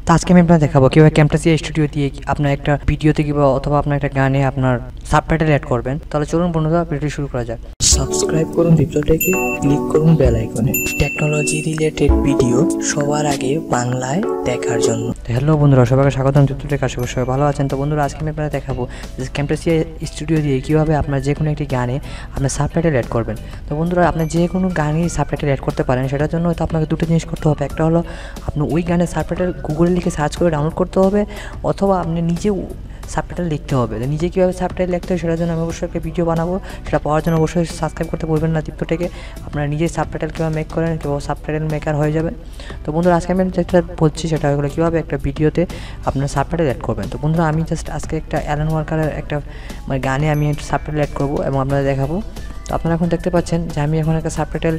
তো আজকে আমি আপনাদের দেখাবো কিভাবে ক্যামটাসিয়া স্টুডিও দিয়ে আপনার একটা ভিডিওতে কিংবা অথবা আপনার একটা গানে আপনার সাবটাইটেল অ্যাড করবেন। তাহলে চলুন বন্ধুরা ভিডিওটি শুরু করা যাক। সাবস্ক্রাইব করুন DeeptoTech-এ, ক্লিক করুন বেল আইকনে টেকনোলজি রিলেটেড ভিডিও সবার আগে বাংলায় দেখার জন্য। হ্যালো বন্ধুরা, সবাইকে স্বাগতম DeeptoTech। আশা করি সবাই ভালো আছেন। তো বন্ধুরা আজকে আমি আপনাদের দেখাবো যে ক্যামটাসিয়া স্টুডিও দিয়ে কীভাবে আপনার যে কোনো একটি গানে আপনার সাবটাইটেল অ্যাড করবেন। তো বন্ধুরা আপনি যে কোনো গানে সাবটাইটেল অ্যাড করতে পারেন, সেটার জন্য হয়তো আপনাকে দুটো জিনিস করতে হবে। একটা হলো আপনি ওই গানের সাবটাইটেল গুগলে লিখে সার্চ করে ডাউনলোড করতে হবে, অথবা আপনি নিজেও সাবটাইটেল লিখতে হবে। নিজে কীভাবে সাবটাইটেল লিখতে হবে সেটার জন্য আমি অবশ্যই একটা ভিডিও বানাবো। সেটা পাওয়ার জন্য অবশ্যই সাবস্ক্রাইব করতে বলবেন না DeeptoTech-এ। আপনারা নিজেই সাবটাইটেল কীভাবে মেক করেন, কীভাবে সাবটাইটেল মেকার হয়ে যাবেন। তো বন্ধুরা আজকে আমি যেটা বলছি সেটা হলো কীভাবে একটা ভিডিওতে আপনার সাবটাইটেল অ্যাড করবেন। তো বন্ধুরা আমি জাস্ট আজকে একটা অ্যালান ওয়াকারের একটা মানে গানে আমি একটা সাবটাইটেল অ্যাড করবো এবং আপনাদের দেখাবো। তো আপনারা এখন দেখতে পাচ্ছেন যে আমি এখন একটা সাবটাইটেল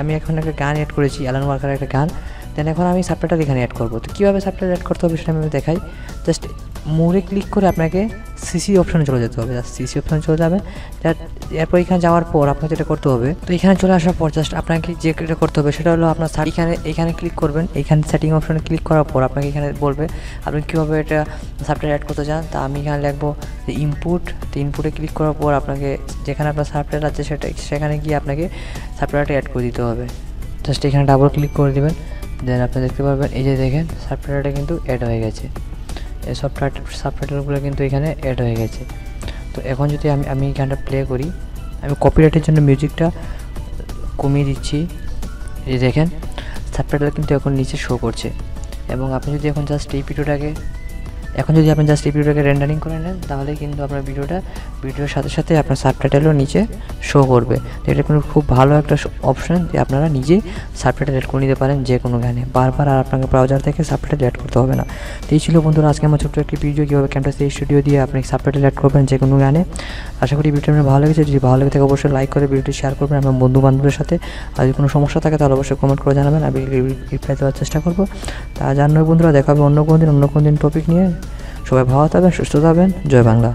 আমি এখন একটা গান অ্যাড করেছি, অ্যালান ওয়াকারের একটা গান। দেন এখন আমি সাবটাইটেল এখানে অ্যাড করবো। তো কীভাবে সাবটাইটেল অ্যাড করতে হবে সেটা আমি দেখাই। জাস্ট মোড়ে ক্লিক করে আপনাকে সিসি অপশানে চলে যেতে হবে। জাস্ট সিসি অপশানে চলে যাবেন। এরপর এখানে যাওয়ার পর আপনাকে যেটা করতে হবে, তো এখানে চলে আসার পর জাস্ট আপনাকে যেটা করতে হবে সেটা হলো আপনার এখানে ক্লিক করবেন। এখানে সেটিং অপশানে ক্লিক করার পর আপনাকে এখানে বলবে আপনি কীভাবে এটা সাবটাইটেল অ্যাড করতে চান। তা আমি এখানে লিখবো যে ইনপুট। তো ইনপুটে ক্লিক করার পর আপনাকে যেখানে আপনার সাবটাইটেল আছে সেখানে গিয়ে আপনাকে সাবটাইটেলটা অ্যাড করে দিতে হবে। জাস্ট এখানে ডাবল ক্লিক করে দেবেন। দেন আপনি দেখতে পারবেন এই যে দেখেন সাবটাইটেলটা কিন্তু অ্যাড হয়ে গেছে। এই সাবটাইটেলগুলো কিন্তু এখানে অ্যাড হয়ে গেছে। তো এখন যদি আমি গানটা প্লে করি, আমি কপিরাইটের জন্য মিউজিকটা কমিয়ে দিচ্ছি। এই দেখেন সাবটাইটেল কিন্তু এখন নিচে শো করছে। এবং আপনি যদি এখন জাস্ট এই ভিডিওটাকে রেন্ডারিং করে নেন, তাহলে কিন্তু আপনার ভিডিওর সাথে সাথে আপনার সাবটাইটেলও নিচে শো করবে। তো এটা কিন্তু খুব ভালো একটা অপশন যে আপনারা নিজেই সাবটাইটেল অ্যাড করে নিতে পারেন যে কোনো গানে, বারবার আর আপনাকে ব্রাউজার থেকে সাবটাইটেল অ্যাড করতে হবে না। তো এই ছিল বন্ধুরা আজকে আমার ছোট্ট একটি ভিডিও কীভাবে ক্যামটাসিয়া স্টুডিও দিয়ে আপনি সাবটাইটেল অ্যাড করবেন যে কোনো গানে। আশা করি ভিডিওটা আপনার ভালো লেগেছে। যদি ভালো লেগে থাকে অবশ্যই লাইক করে ভিডিওটি শেয়ার করবেন আপনার বন্ধু বান্ধবের সাথে। আর যদি কোনো সমস্যা থাকে তাহলে অবশ্যই কমেন্ট করে জানাবেন, আমি রিপ্লাই দেওয়ার চেষ্টা করবো। তা জানাই বন্ধুরা, দেখা হবে অন্য কোনো দিন টপিক নিয়ে। সবাই ভালো থাকবেন, সুস্থ থাকবেন। জয় বাংলা।